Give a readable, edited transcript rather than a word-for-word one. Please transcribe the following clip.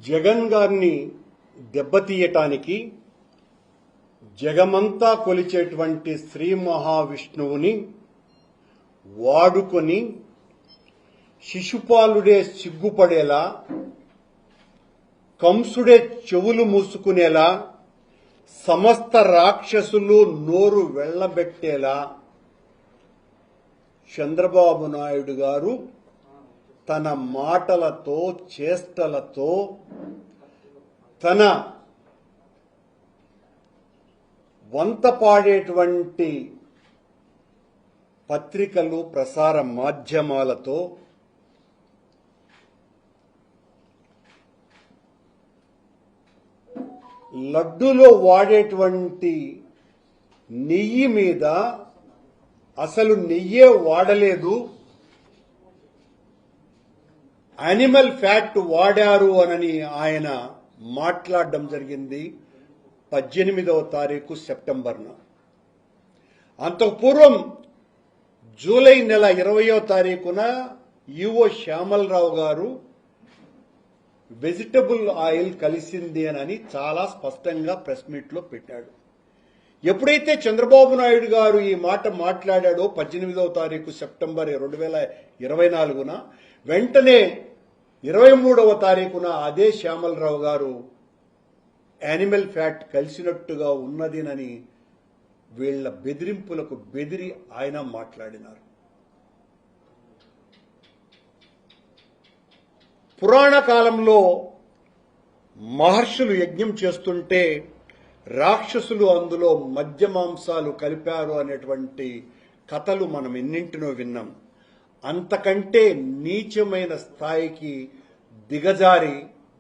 జగన్ గారిని దెబ్బతీయటానికి జగమంతా కొలిచేటువంటి శ్రీ మహావిష్ణువుని వాడుకొని శిశుపాలుడే సిగ్గుపడేలా, కంసుడే చెవులు మూసుకునేలా, సమస్త రాక్షసులు నోరు వెళ్లబెట్టేలా చంద్రబాబు నాయుడు గారు తన మాటలతో, చేష్టలతో, తన వంత పాడేటువంటి పత్రికలు, ప్రసార మాధ్యమాలతో లడ్డూలో వాడేటువంటి నెయ్యి మీద అసలు నెయ్యే వాడలేదు, యానిమల్ ఫ్యాట్ వాడారు అని ఆయన మాట్లాడడం జరిగింది 18వ తారీఖు సెప్టెంబర్న. అంతకు పూర్వం జూలై నెల 20వ తారీఖున ఈవో శ్యామలరావు గారు వెజిటబుల్ ఆయిల్ కలిసింది అని చాలా స్పష్టంగా ప్రెస్ మీట్ లో పెట్టాడు. ఎప్పుడైతే చంద్రబాబు నాయుడు గారు ఈ మాట మాట్లాడాడో 18వ తారీఖు సెప్టెంబర్ 2024న, వెంటనే 23వ తారీఖున అదే శ్యామలరావు గారు యానిమల్ ఫ్యాట్ కలిసినట్టుగా ఉన్నదినని వీళ్ల బెదిరింపులకు బెదిరి ఆయన మాట్లాడినారు. పురాణ కాలంలో మహర్షులు యజ్ఞం చేస్తుంటే రాక్షసులు అందులో మద్య మాంసాలు కలిపారు అనేటువంటి కథలు మనం ఎన్నింటినో విన్నాం. అంతకంటే నీచమైన స్థాయికి దిగజారి